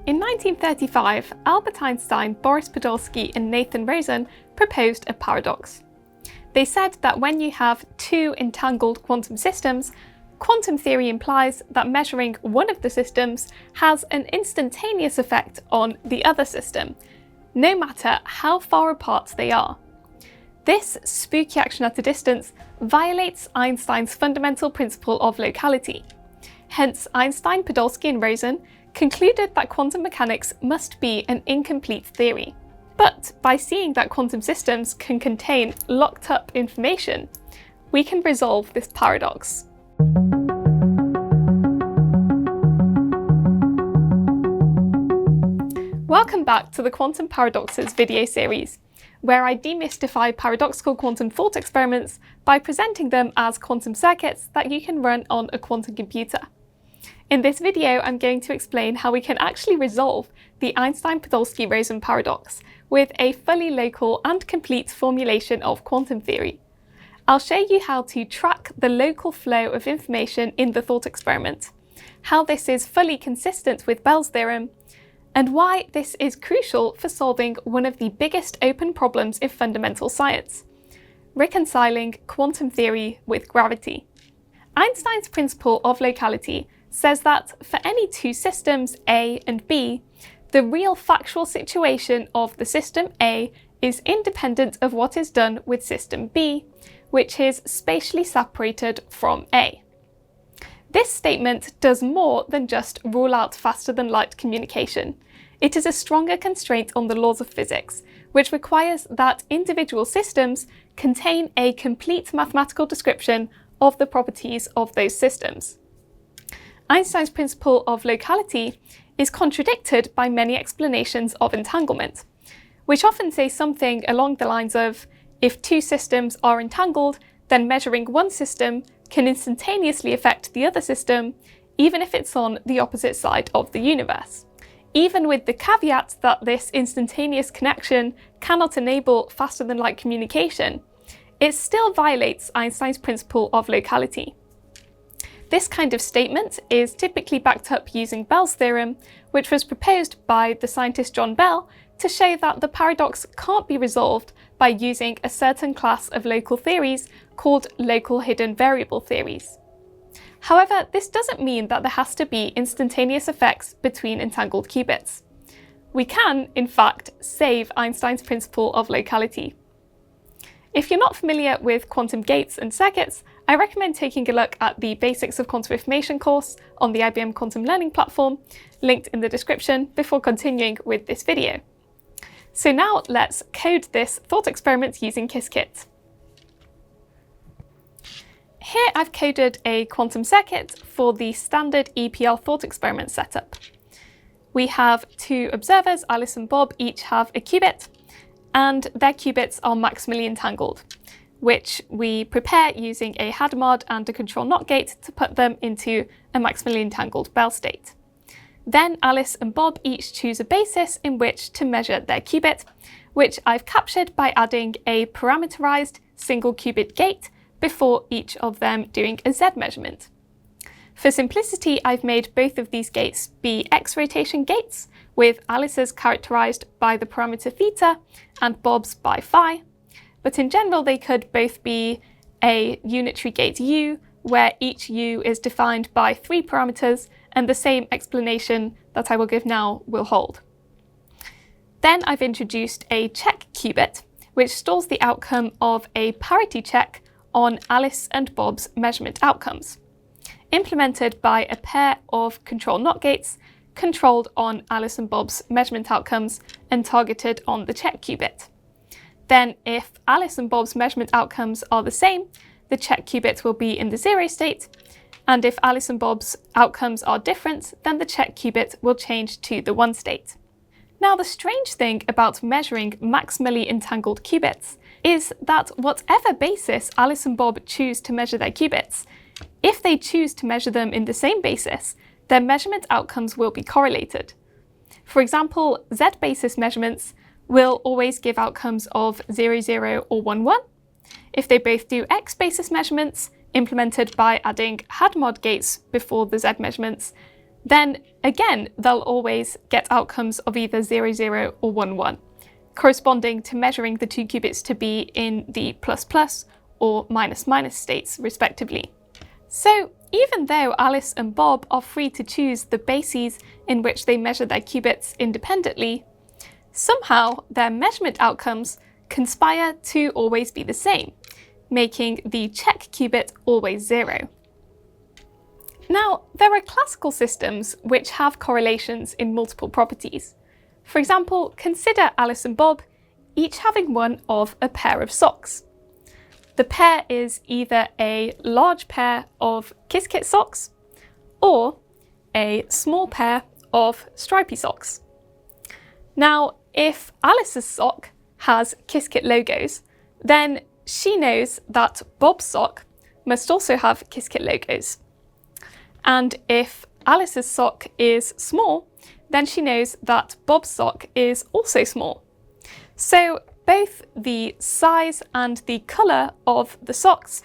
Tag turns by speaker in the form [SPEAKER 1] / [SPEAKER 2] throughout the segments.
[SPEAKER 1] In 1935, Albert Einstein, Boris Podolsky and Nathan Rosen proposed a paradox. They said that when you have two entangled quantum systems, quantum theory implies that measuring one of the systems has an instantaneous effect on the other system, no matter how far apart they are. This spooky action at a distance violates Einstein's fundamental principle of locality. Hence, Einstein, Podolsky and Rosen concluded that quantum mechanics must be an incomplete theory. But by seeing that quantum systems can contain locked up information, we can resolve this paradox. Welcome back to the Quantum Paradoxes video series, where I demystify paradoxical quantum thought experiments by presenting them as quantum circuits that you can run on a quantum computer. In this video, I'm going to explain how we can actually resolve the Einstein-Podolsky-Rosen paradox with a fully local and complete formulation of quantum theory. I'll show you how to track the local flow of information in the thought experiment, how this is fully consistent with Bell's theorem, and why this is crucial for solving one of the biggest open problems in fundamental science: reconciling quantum theory with gravity. Einstein's principle of locality says that for any two systems, A and B, the real factual situation of the system A is independent of what is done with system B, which is spatially separated from A. This statement does more than just rule out faster than light communication. It is a stronger constraint on the laws of physics, which requires that individual systems contain a complete mathematical description of the properties of those systems. Einstein's principle of locality is contradicted by many explanations of entanglement, which often say something along the lines of, if two systems are entangled, then measuring one system can instantaneously affect the other system, even if it's on the opposite side of the universe. Even with the caveat that this instantaneous connection cannot enable faster than light communication, it still violates Einstein's principle of locality. This kind of statement is typically backed up using Bell's theorem, which was proposed by the scientist John Bell to show that the paradox can't be resolved by using a certain class of local theories called local hidden variable theories. However, this doesn't mean that there has to be instantaneous effects between entangled qubits. We can, in fact, save Einstein's principle of locality. If you're not familiar with quantum gates and circuits, I recommend taking a look at the Basics of Quantum Information course on the IBM Quantum Learning platform, linked in the description, before continuing with this video. So now let's code this thought experiment using Qiskit. Here I've coded a quantum circuit for the standard EPR thought experiment setup. We have two observers, Alice and Bob, each have a qubit, and their qubits are maximally entangled, which we prepare using a Hadamard and a control NOT gate to put them into a maximally entangled Bell state. Then Alice and Bob each choose a basis in which to measure their qubit, which I've captured by adding a parameterized single qubit gate before each of them doing a Z measurement. For simplicity, I've made both of these gates be X rotation gates, with Alice's characterized by the parameter theta and Bob's by phi. But in general, they could both be a unitary gate U, where each U is defined by 3 parameters, and the same explanation that I will give now will hold. Then I've introduced a check qubit, which stores the outcome of a parity check on Alice and Bob's measurement outcomes, implemented by a pair of control NOT gates controlled on Alice and Bob's measurement outcomes and targeted on the check qubit. Then, if Alice and Bob's measurement outcomes are the same, the check qubit will be in the 0 state, and if Alice and Bob's outcomes are different, then the check qubit will change to the 1 state. Now, the strange thing about measuring maximally entangled qubits is that whatever basis Alice and Bob choose to measure their qubits, if they choose to measure them in the same basis, their measurement outcomes will be correlated. For example, Z-basis measurements will always give outcomes of 0, 0 or 1, 1. If they both do X-basis measurements, implemented by adding Hadamard gates before the Z measurements, then again they'll always get outcomes of either 0, 0 or 1, 1, corresponding to measuring the two qubits to be in the plus plus or minus minus states respectively. So even though Alice and Bob are free to choose the bases in which they measure their qubits independently, somehow their measurement outcomes conspire to always be the same, making the check qubit always 0. Now, there are classical systems which have correlations in multiple properties. For example, consider Alice and Bob, each having one of a pair of socks. The pair is either a large pair of Qiskit socks or a small pair of stripy socks. Now, if Alice's sock has Qiskit logos, then she knows that Bob's sock must also have Qiskit logos. And if Alice's sock is small, then she knows that Bob's sock is also small. So both the size and the colour of the socks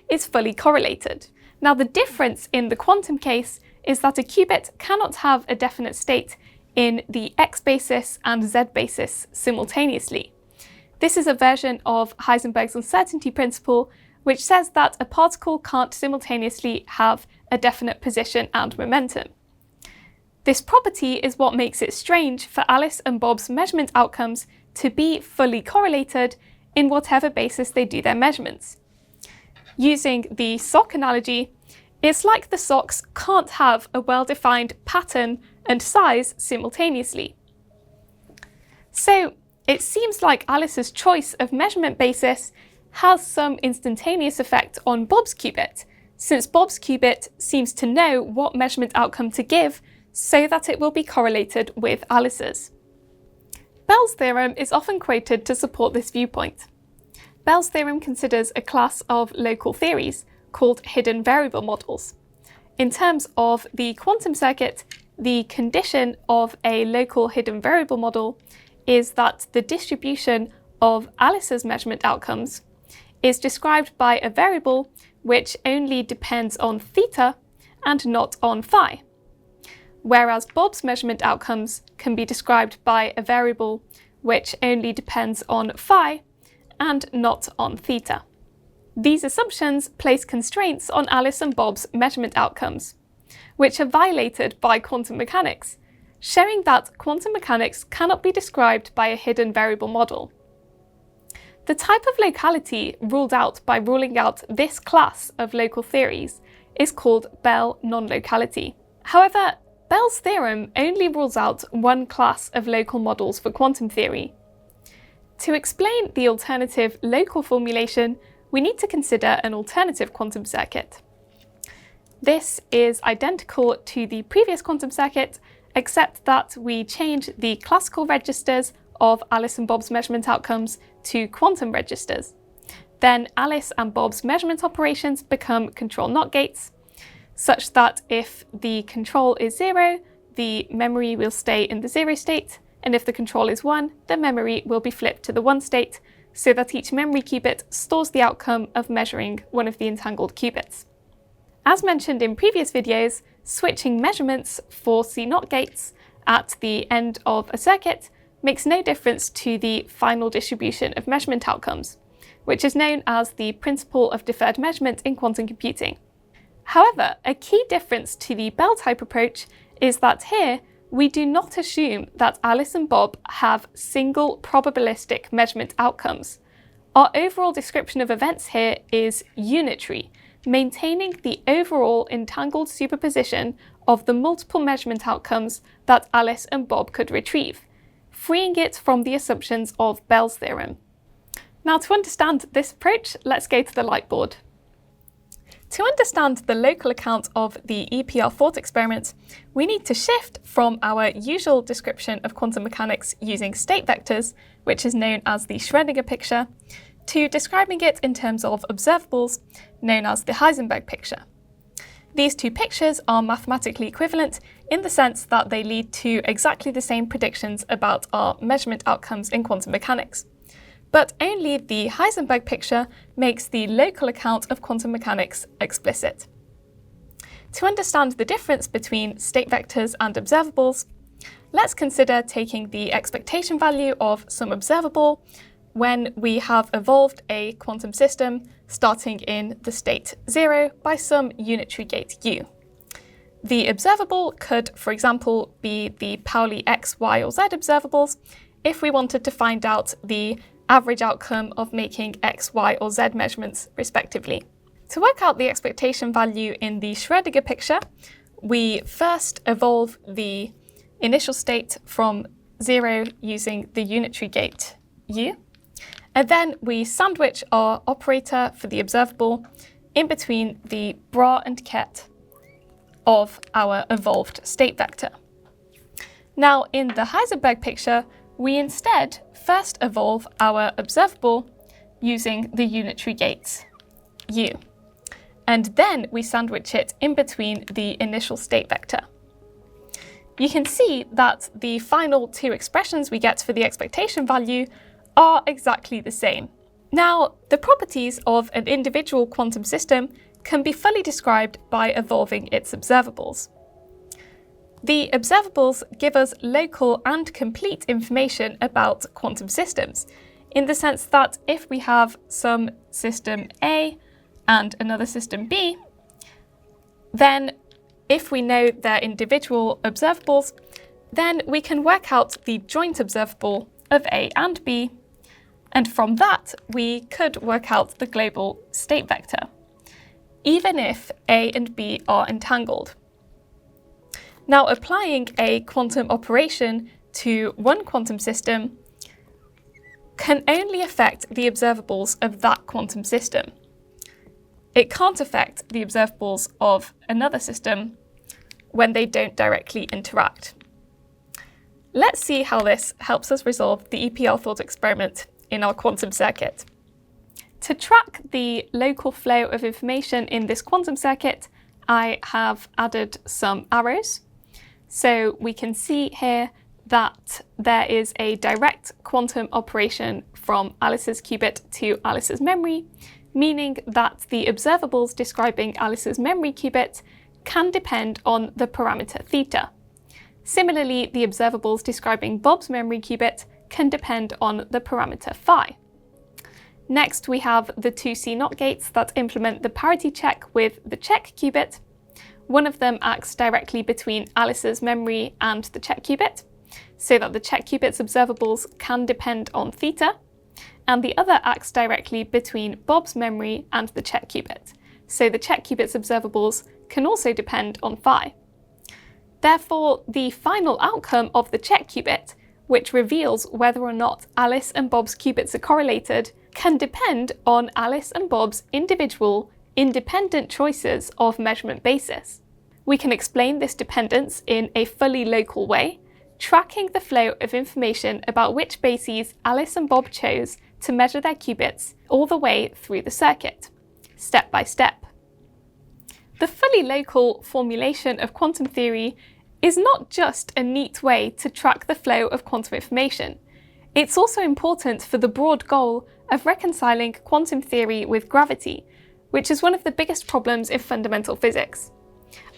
[SPEAKER 1] is fully correlated. Now, the difference in the quantum case is that a qubit cannot have a definite state in the x basis and z basis simultaneously. This is a version of Heisenberg's uncertainty principle, which says that a particle can't simultaneously have a definite position and momentum. This property is what makes it strange for Alice and Bob's measurement outcomes to be fully correlated in whatever basis they do their measurements. Using the sock analogy, it's like the socks can't have a well-defined pattern and size simultaneously. So it seems like Alice's choice of measurement basis has some instantaneous effect on Bob's qubit, since Bob's qubit seems to know what measurement outcome to give so that it will be correlated with Alice's. Bell's theorem is often quoted to support this viewpoint. Bell's theorem considers a class of local theories called hidden variable models. In terms of the quantum circuit, the condition of a local hidden variable model is that the distribution of Alice's measurement outcomes is described by a variable which only depends on theta and not on phi, whereas Bob's measurement outcomes can be described by a variable which only depends on phi and not on theta. These assumptions place constraints on Alice and Bob's measurement outcomes, which are violated by quantum mechanics, showing that quantum mechanics cannot be described by a hidden variable model. The type of locality ruled out by ruling out this class of local theories is called Bell-non-locality. However, Bell's theorem only rules out one class of local models for quantum theory. To explain the alternative local formulation, we need to consider an alternative quantum circuit. This is identical to the previous quantum circuit, except that we change the classical registers of Alice and Bob's measurement outcomes to quantum registers. Then Alice and Bob's measurement operations become control NOT gates, such that if the control is 0, the memory will stay in the 0 state, and if the control is 1, the memory will be flipped to the 1 state, so that each memory qubit stores the outcome of measuring one of the entangled qubits. As mentioned in previous videos, switching measurements for C0 gates at the end of a circuit makes no difference to the final distribution of measurement outcomes, which is known as the principle of deferred measurement in quantum computing. However, a key difference to the Bell-type approach is that here we do not assume that Alice and Bob have single probabilistic measurement outcomes. Our overall description of events here is unitary, maintaining the overall entangled superposition of the multiple measurement outcomes that Alice and Bob could retrieve, freeing it from the assumptions of Bell's theorem. Now, to understand this approach, let's go to the light board. To understand the local account of the EPR thought experiment, we need to shift from our usual description of quantum mechanics using state vectors, which is known as the Schrödinger picture, to describing it in terms of observables, known as the Heisenberg picture. These two pictures are mathematically equivalent in the sense that they lead to exactly the same predictions about our measurement outcomes in quantum mechanics. But only the Heisenberg picture makes the local account of quantum mechanics explicit. To understand the difference between state vectors and observables, let's consider taking the expectation value of some observable when we have evolved a quantum system starting in the state 0 by some unitary gate u. The observable could, for example, be the Pauli X, Y, or Z observables if we wanted to find out the average outcome of making X, Y, or Z measurements, respectively. To work out the expectation value in the Schrödinger picture, we first evolve the initial state from 0 using the unitary gate u, and then we sandwich our operator for the observable in between the bra and ket of our evolved state vector. Now, in the Heisenberg picture, we instead first evolve our observable using the unitary gate u, and then we sandwich it in between the initial state vector. You can see that the final two expressions we get for the expectation value are exactly the same. Now, the properties of an individual quantum system can be fully described by evolving its observables. The observables give us local and complete information about quantum systems, in the sense that if we have some system A and another system B, then if we know their individual observables, then we can work out the joint observable of A and B, and from that we could work out the global state vector, even if A and B are entangled. Now, applying a quantum operation to one quantum system can only affect the observables of that quantum system. It can't affect the observables of another system when they don't directly interact. Let's see how this helps us resolve the EPR thought experiment in our quantum circuit. To track the local flow of information in this quantum circuit, I have added some arrows. So we can see here that there is a direct quantum operation from Alice's qubit to Alice's memory, meaning that the observables describing Alice's memory qubit can depend on the parameter theta. Similarly, the observables describing Bob's memory qubit can depend on the parameter phi. Next, we have the two C0 gates that implement the parity check with the check qubit. One of them acts directly between Alice's memory and the check qubit, so that the check qubit's observables can depend on theta, and the other acts directly between Bob's memory and the check qubit, so the check qubit's observables can also depend on phi. Therefore, the final outcome of the check qubit, which reveals whether or not Alice and Bob's qubits are correlated, can depend on Alice and Bob's individual, independent choices of measurement basis. We can explain this dependence in a fully local way, tracking the flow of information about which bases Alice and Bob chose to measure their qubits all the way through the circuit, step by step. The fully local formulation of quantum theory is not just a neat way to track the flow of quantum information. It's also important for the broad goal of reconciling quantum theory with gravity, which is one of the biggest problems in fundamental physics.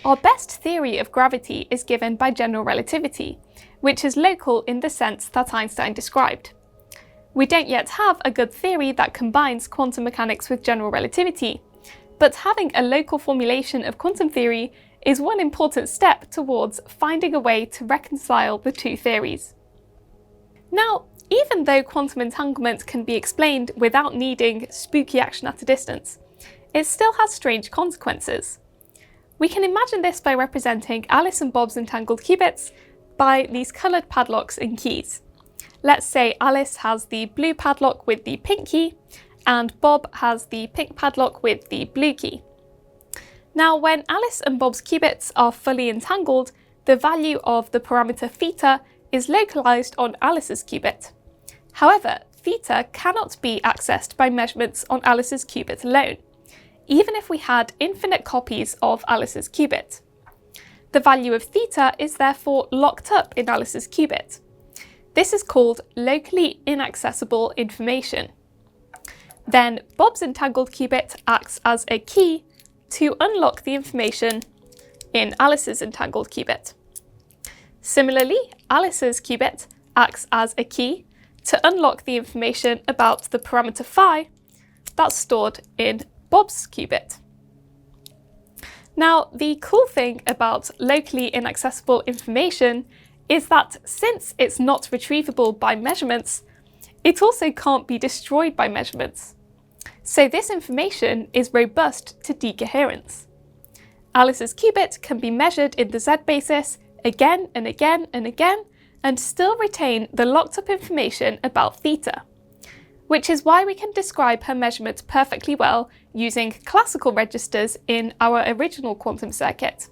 [SPEAKER 1] Our best theory of gravity is given by general relativity, which is local in the sense that Einstein described. We don't yet have a good theory that combines quantum mechanics with general relativity, but having a local formulation of quantum theory is one important step towards finding a way to reconcile the two theories. Now, even though quantum entanglement can be explained without needing spooky action at a distance, it still has strange consequences. We can imagine this by representing Alice and Bob's entangled qubits by these coloured padlocks and keys. Let's say Alice has the blue padlock with the pink key, and Bob has the pink padlock with the blue key. Now, when Alice and Bob's qubits are fully entangled, the value of the parameter theta is localised on Alice's qubit. However, theta cannot be accessed by measurements on Alice's qubit alone, even if we had infinite copies of Alice's qubit. The value of theta is therefore locked up in Alice's qubit. This is called locally inaccessible information. Then Bob's entangled qubit acts as a key to unlock the information in Alice's entangled qubit. Similarly, Alice's qubit acts as a key to unlock the information about the parameter phi that's stored in Bob's qubit. Now, the cool thing about locally inaccessible information is that since it's not retrievable by measurements, it also can't be destroyed by measurements. So this information is robust to decoherence. Alice's qubit can be measured in the Z basis again and again and again, and still retain the locked up information about theta, which is why we can describe her measurements perfectly well using classical registers in our original quantum circuit.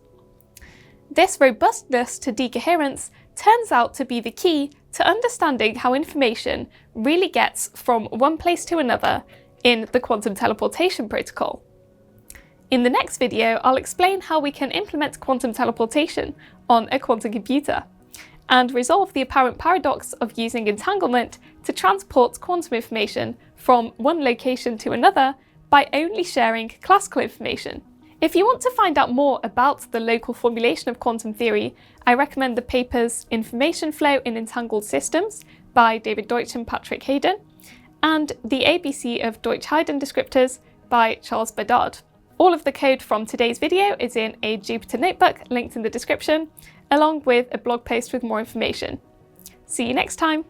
[SPEAKER 1] This robustness to decoherence turns out to be the key to understanding how information really gets from one place to another in the quantum teleportation protocol. In the next video, I'll explain how we can implement quantum teleportation on a quantum computer and resolve the apparent paradox of using entanglement to transport quantum information from one location to another by only sharing classical information. If you want to find out more about the local formulation of quantum theory, I recommend the papers Information Flow in Entangled Systems by David Deutsch and Patrick Hayden, and The ABC of Deutsch-Hayden Descriptors by Charles Bedard. All of the code from today's video is in a Jupyter notebook linked in the description, along with a blog post with more information. See you next time!